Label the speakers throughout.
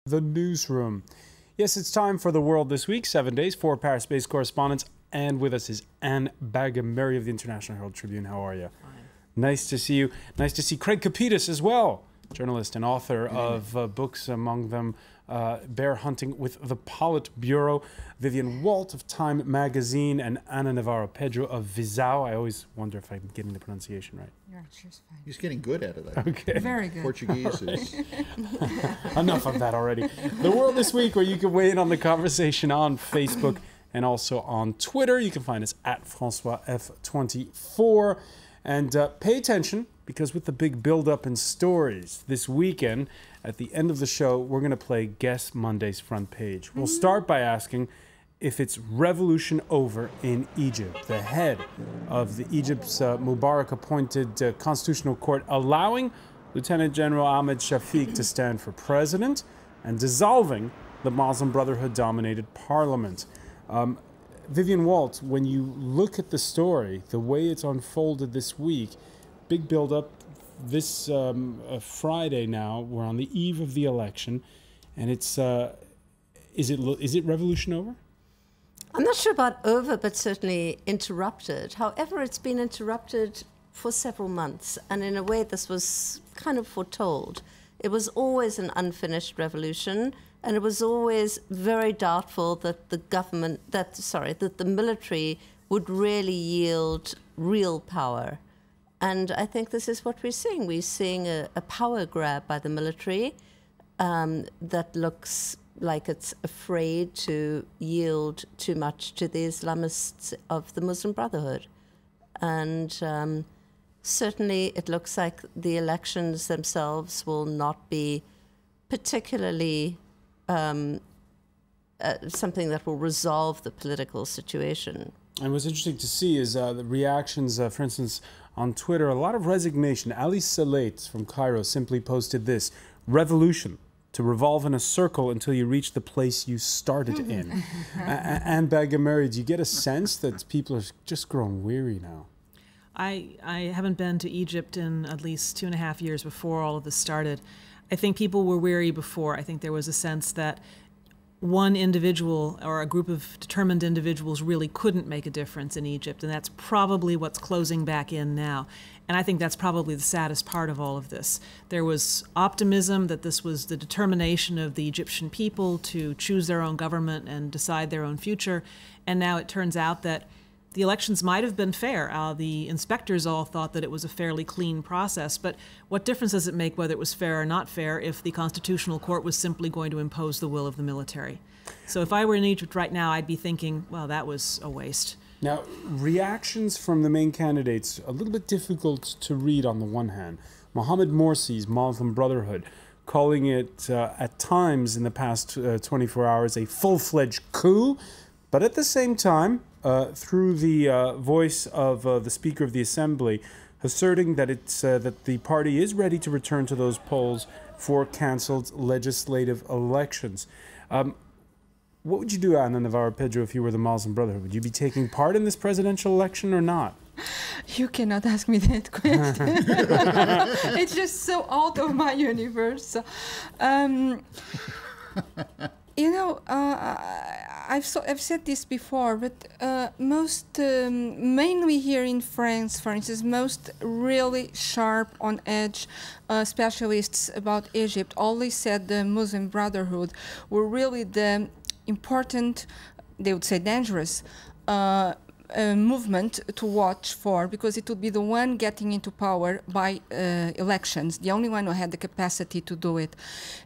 Speaker 1: The newsroom. Yes, it's time for The World This Week, 7 days, 4 Paris-based correspondents, and with us is Anne Bagameri of the International Herald Tribune. How are you?
Speaker 2: Fine.
Speaker 1: Nice to see you. Nice to see Craig Capitas as well, journalist and author of books, among them Bear Hunting with the Politburo, Vivian Walt of Time Magazine, and Ana Navarro-Pedro of Visão. I always wonder if I'm getting the pronunciation right.
Speaker 3: Yeah, she's fine.
Speaker 4: He's getting good at it.
Speaker 1: Okay.
Speaker 3: Very good.
Speaker 4: Portuguese is...
Speaker 1: Enough of that already. The World This Week, where you can weigh in on the conversation on Facebook and also on Twitter. You can find us at François F24. And pay attention, because with the big build-up in stories this weekend, at the end of the show, we're going to play Guess Monday's Front Page. We'll start by asking if it's revolution over in Egypt. The head of the Egypt's Mubarak-appointed Constitutional Court allowing Lieutenant General Ahmed Shafiq to stand for president and dissolving the Muslim Brotherhood-dominated parliament. Vivian Walt, when you look at the story, the way it's unfolded this week, big build-up this Friday now, we're on the eve of the election, and it's, is it revolution over?
Speaker 2: I'm not sure about over, but certainly interrupted. However, it's been interrupted for several months, and in a way this was kind of foretold. It was always an unfinished revolution, and it was always very doubtful that the government, that the military would really yield real power. And I think this is what we're seeing. We're seeing a power grab by the military that looks like it's afraid to yield too much to the Islamists of the Muslim Brotherhood. And certainly it looks like the elections themselves will not be particularly something that will resolve the political situation.
Speaker 1: And what's interesting to see is the reactions, for instance, on Twitter, a lot of resignation. Ali Salate from Cairo simply posted this: revolution, to revolve in a circle until you reach the place you started in. Anne Bagameri, do you get a sense that people are just growing weary now?
Speaker 5: I haven't been to Egypt in at least 2.5 years before all of this started. I think people were weary before. I think there was a sense that one individual or a group of determined individuals really couldn't make a difference in Egypt, and that's probably what's closing back in now. And I think that's probably the saddest part of all of this. There was optimism that this was the determination of the Egyptian people to choose their own government and decide their own future, and now it turns out that the elections might have been fair. The inspectors all thought that it was a fairly clean process, but what difference does it make whether it was fair or not fair if the Constitutional Court was simply going to impose the will of the military? So if I were in Egypt right now, I'd be thinking, well, that was a waste.
Speaker 1: Now, reactions from the main candidates, a little bit difficult to read on the one hand. Mohamed Morsi's Muslim Brotherhood, calling it at times in the past 24 hours a full-fledged coup, but at the same time, through the voice of the Speaker of the Assembly, asserting that that the party is ready to return to those polls for cancelled legislative elections. What would you do, Ana Navarro-Pedro, if you were the Muslim Brotherhood? Would you be taking part in this presidential election or not?
Speaker 3: You cannot ask me that question. It's just so out of my universe. You know, I've said this before, but mainly here in France, for instance, most really sharp on edge specialists about Egypt always said the Muslim Brotherhood were really the important, they would say dangerous, movement to watch for, because it would be the one getting into power by elections, the only one who had the capacity to do it.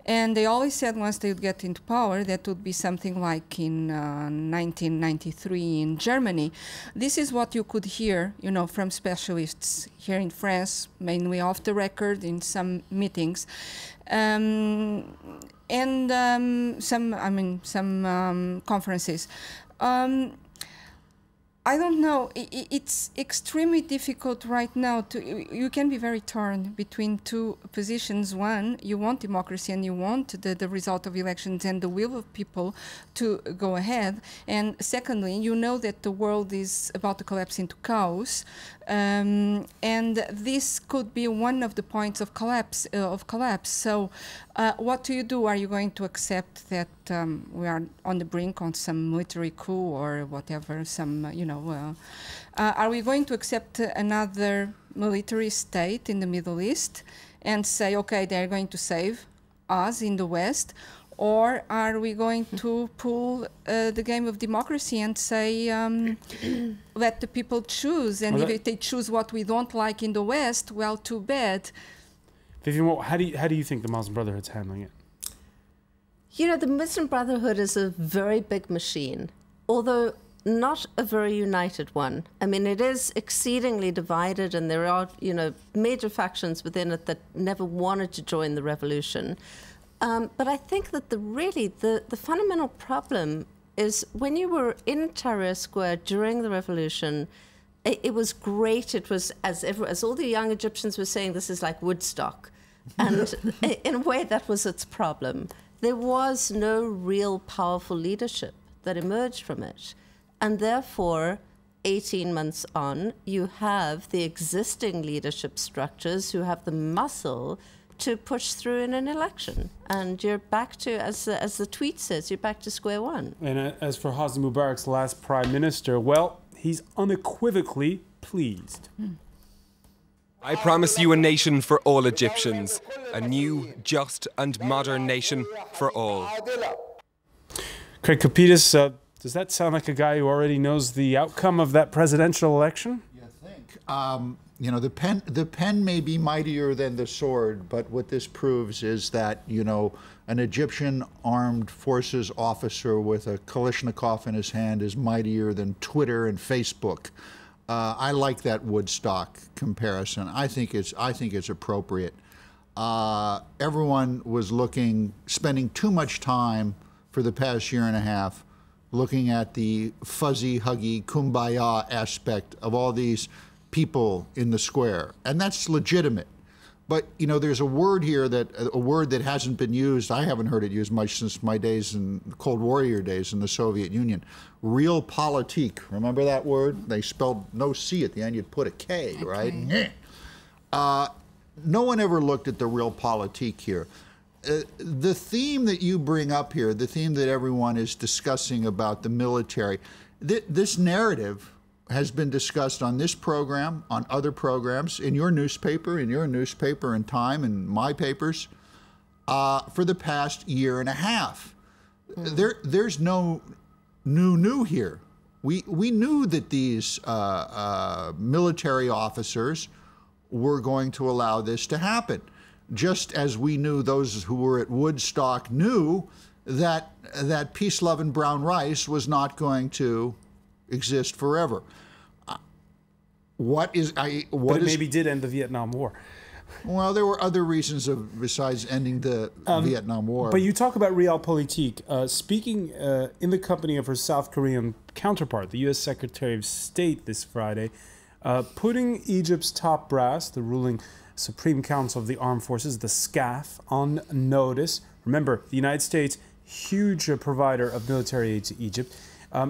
Speaker 3: And they always said once they would get into power, that would be something like in 1993 in Germany. This is what you could hear, you know, from specialists here in France, mainly off the record in some meetings. And some conferences. I don't know. It's extremely difficult right now. You can be very torn between two positions. One, you want democracy and you want the result of elections and the will of people to go ahead. And secondly, you know that the world is about to collapse into chaos. And this could be one of the points of collapse. So What do you do? Are you going to accept that we are on the brink on some military coup or whatever? Are we going to accept another military state in the Middle East and say, okay, they're going to save us in the West? Or are we going to pull the game of democracy and say, let the people choose? And if they choose what we don't like in the West, well, too bad.
Speaker 1: Vivian, how do you think the Muslim Brotherhood's handling it?
Speaker 2: You know, the Muslim Brotherhood is a very big machine, although not a very united one. I mean, it is exceedingly divided, and there are, major factions within it that never wanted to join the revolution. But I think that the fundamental problem is when you were in Tahrir Square during the revolution, it was great. It was, as all the young Egyptians were saying, this is like Woodstock. And in a way, that was its problem. There was no real powerful leadership that emerged from it. And therefore, 18 months on, you have the existing leadership structures who have the muscle to push through in an election. And you're back to, as the tweet says, you're back to square one.
Speaker 1: And as for Hosni Mubarak's last prime minister, well, he's unequivocally pleased.
Speaker 4: I promise you a nation for all Egyptians, a new, just and modern nation for all.
Speaker 1: Craig Kopidis, does that sound like a guy who already knows the outcome of that presidential election?
Speaker 6: You think. The pen may be mightier than the sword, but what this proves is that, an Egyptian armed forces officer with a Kalashnikov in his hand is mightier than Twitter and Facebook. I like that Woodstock comparison. I think it's appropriate. Everyone was spending too much time for the past year and a half looking at the fuzzy, huggy, kumbaya aspect of all these people in the square, and that's legitimate. But there's a word here a word that hasn't been used. I haven't heard it used much since my days in Cold Warrior days in the Soviet Union. Realpolitik. Remember that word? They spelled no C at the end. You'd put a K, right? No one ever looked at the realpolitik here. The theme that you bring up here, the theme that everyone is discussing about the military, this narrative has been discussed on this program, on other programs, in your newspaper, in Time, and my papers, for the past year and a half. There's no new here. We knew that these military officers were going to allow this to happen, just as we knew those who were at Woodstock knew that peace-loving brown rice was not going to exist forever.
Speaker 1: But it maybe did end the Vietnam War.
Speaker 6: Well, there were other reasons besides ending the Vietnam War.
Speaker 1: But you talk about realpolitik. Speaking in the company of her South Korean counterpart, the U.S. Secretary of State this Friday, putting Egypt's top brass, the ruling Supreme Council of the Armed Forces, the SCAF, on notice. Remember, the United States, huge provider of military aid to Egypt,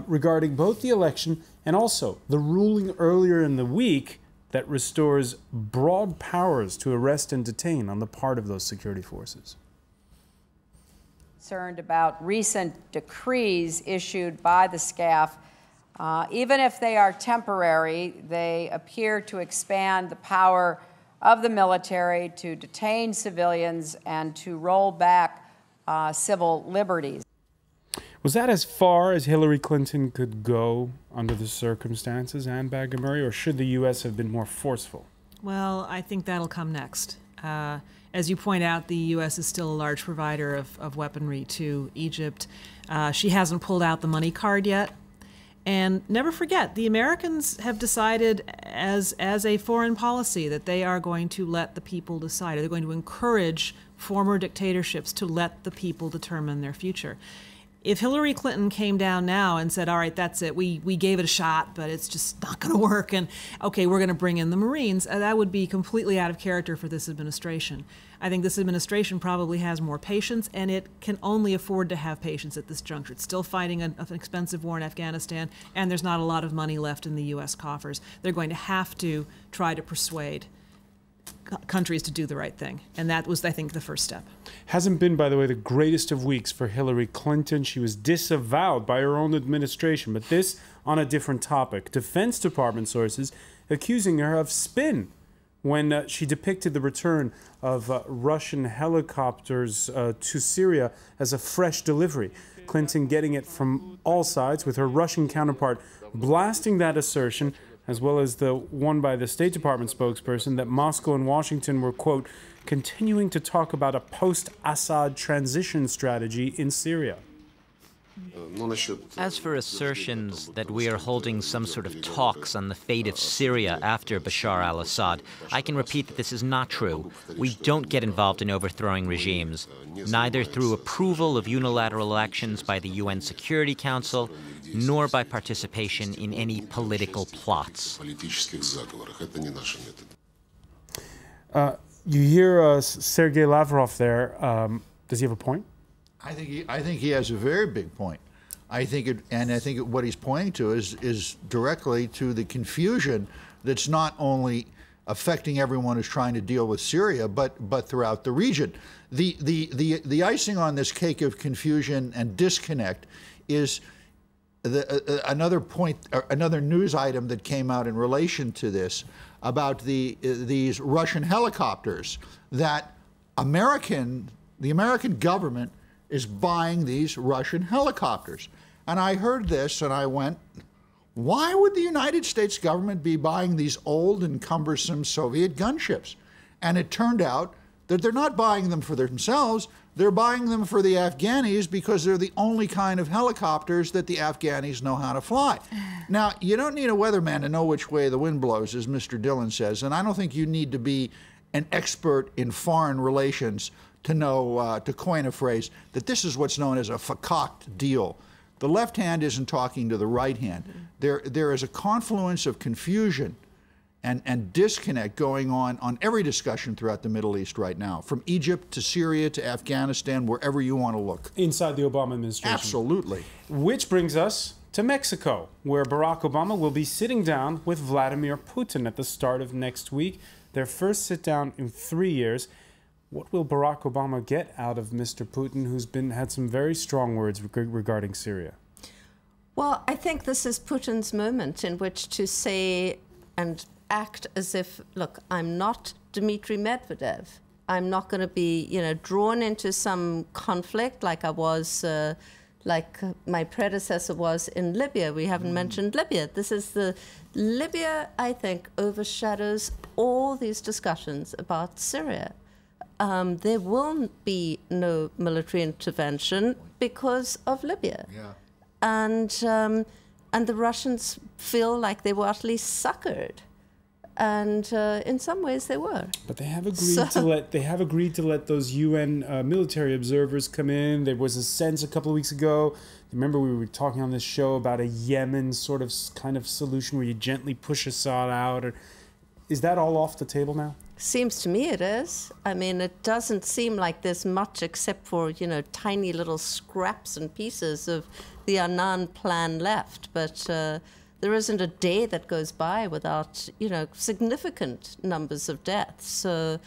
Speaker 1: regarding both the election and also the ruling earlier in the week that restores broad powers to arrest and detain on the part of those security forces.
Speaker 7: Concerned about recent decrees issued by the SCAF. Even if they are temporary, they appear to expand the power of the military to detain civilians and to roll back civil liberties.
Speaker 1: Was that as far as Hillary Clinton could go under the circumstances, Anne Bagger-Murray, or should the U.S. have been more forceful?
Speaker 5: Well, I think that'll come next. As you point out, the U.S. is still a large provider of weaponry to Egypt. She hasn't pulled out the money card yet. And never forget, the Americans have decided as a foreign policy that they are going to let the people decide. They're going to encourage former dictatorships to let the people determine their future. If Hillary Clinton came down now and said, all right, that's it, we gave it a shot, but it's just not going to work, and okay, we're going to bring in the Marines, that would be completely out of character for this administration. I think this administration probably has more patience, and it can only afford to have patience at this juncture. It's still fighting an expensive war in Afghanistan, and there's not a lot of money left in the U.S. coffers. They're going to have to try to persuade countries to do the right thing. And that was, I think, the first step.
Speaker 1: Hasn't been, by the way, the greatest of weeks for Hillary Clinton. She was disavowed by her own administration, but this on a different topic. Defense Department sources accusing her of spin when she depicted the return of Russian helicopters to Syria as a fresh delivery. Clinton getting it from all sides, with her Russian counterpart blasting that assertion, as well as the one by the State Department spokesperson that Moscow and Washington were, quote, continuing to talk about a post-Assad transition strategy in Syria.
Speaker 8: As for assertions that we are holding some sort of talks on the fate of Syria after Bashar al-Assad, I can repeat that this is not true. We don't get involved in overthrowing regimes, neither through approval of unilateral actions by the UN Security Council, nor by participation in any political plots.
Speaker 1: You hear Sergei Lavrov there. Does he have a point?
Speaker 6: I think he has a very big point. I think what he's pointing to is directly to the confusion that's not only affecting everyone who's trying to deal with Syria, but throughout the region. The icing on this cake of confusion and disconnect is another news item that came out in relation to this about these Russian helicopters that the American government is buying these Russian helicopters. And I heard this and I went, why would the United States government be buying these old and cumbersome Soviet gunships? And it turned out that they're not buying them for themselves, they're buying them for the Afghanis because they're the only kind of helicopters that the Afghanis know how to fly. Now, you don't need a weatherman to know which way the wind blows, as Mr. Dillon says, and I don't think you need to be an expert in foreign relations to know, to coin a phrase, that this is what's known as a fakaked deal. The left hand isn't talking to the right hand. There is a confluence of confusion and disconnect going on every discussion throughout the Middle East right now, from Egypt to Syria to Afghanistan, wherever you want to look.
Speaker 1: Inside the Obama administration.
Speaker 6: Absolutely.
Speaker 1: Which brings us to Mexico, where Barack Obama will be sitting down with Vladimir Putin at the start of next week. Their first sit down in 3 years. What will Barack Obama get out of Mr. Putin, who's had some very strong words regarding Syria?
Speaker 2: Well, I think this is Putin's moment in which to say and act as if, look, I'm not Dmitry Medvedev. I'm not going to be, drawn into some conflict like I was, like my predecessor was in Libya. We haven't mentioned Libya. Libya, I think, overshadows all these discussions about Syria. There will be no military intervention because of Libya. Yeah. And the Russians feel like they were utterly suckered. And in some ways they were.
Speaker 1: But they have agreed to let those UN military observers come in. There was a sense a couple of weeks ago. Remember we were talking on this show about a Yemen sort of kind of solution where you gently push Assad out. Is that all off the table now?
Speaker 2: Seems to me it is. I mean, it doesn't seem like there's much except for, tiny little scraps and pieces of the Annan plan left. But there isn't a day that goes by without, significant numbers of deaths. So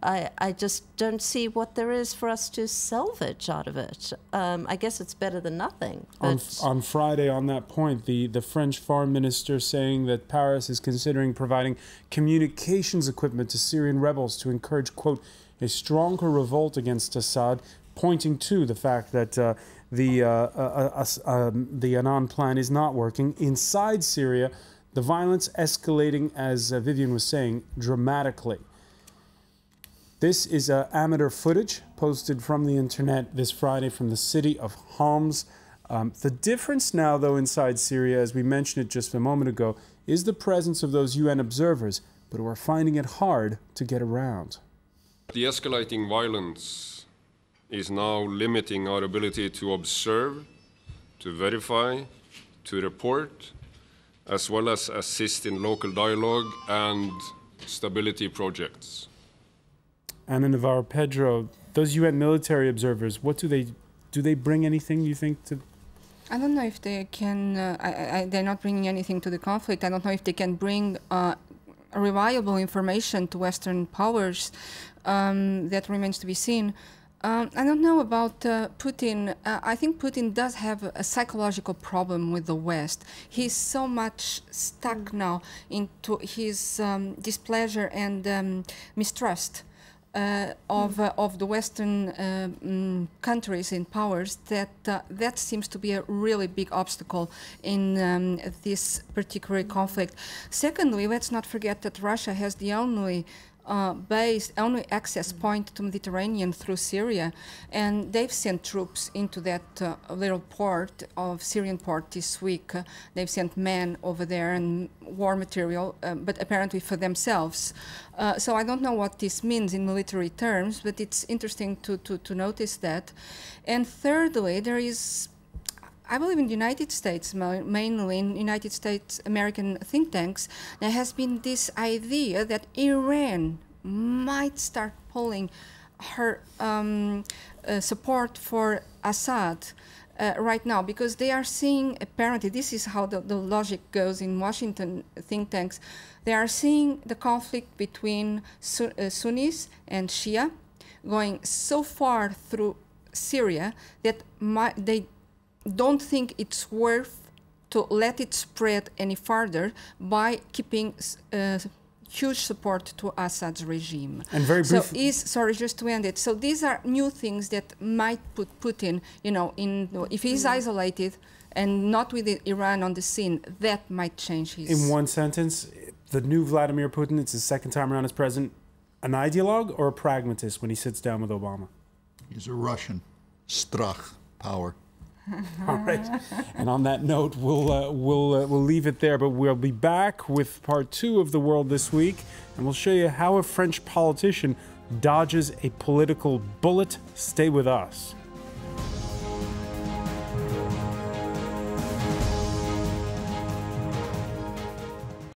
Speaker 2: I just don't see what there is for us to salvage out of it. I guess it's better than nothing.
Speaker 1: On Friday, on that point, the French foreign minister saying that Paris is considering providing communications equipment to Syrian rebels to encourage, quote, a stronger revolt against Assad, pointing to the fact that the Annan plan is not working. Inside Syria, the violence escalating, as Vivian was saying, dramatically. This is amateur footage posted from the internet this Friday from the city of Homs. The difference now, though, inside Syria, as we mentioned it just a moment ago, is the presence of those UN observers, but who are finding it hard to get around.
Speaker 9: The escalating violence is now limiting our ability to observe, to verify, to report, as well as assist in local dialogue and stability projects.
Speaker 1: Ana Navarro, Pedro, those UN military observers, what do they bring anything, you think, to?
Speaker 3: I don't know if they can, they're not bringing anything to the conflict. I don't know if they can bring reliable information to Western powers. That remains to be seen. I don't know about Putin. I think Putin does have a psychological problem with the West. He's so much stuck now into his displeasure and mistrust of the Western countries and powers that that seems to be a really big obstacle in this particular conflict. Secondly, let's not forget that Russia has the only only access point to Mediterranean through Syria, and they've sent troops into that little port of Syrian port this week. They've sent men over there and war material, but apparently for themselves. So I don't know what this means in military terms, but it's interesting to notice that. And thirdly, there is, I believe in the United States, mainly in United States American think tanks, there has been this idea that Iran might start pulling her support for Assad right now, because they are seeing, apparently, this is how the logic goes in Washington think tanks, they are seeing the conflict between Sunnis and Shia going so far through Syria that they don't think it's worth to let it spread any further by keeping huge support to Assad's regime.
Speaker 1: And very brief.
Speaker 3: So sorry, just to end it. So these are new things that might put Putin, you know, if he's isolated and not with Iran on the scene, that might change his.
Speaker 1: In one sentence, the new Vladimir Putin, it's his second time around as president, an ideologue or a pragmatist when he sits down with Obama?
Speaker 6: He's a Russian. Strach, power.
Speaker 1: All right. And on that note, we'll leave it there, but we'll be back with part 2 of The World This Week, and we'll show you how a French politician dodges a political bullet. Stay with us.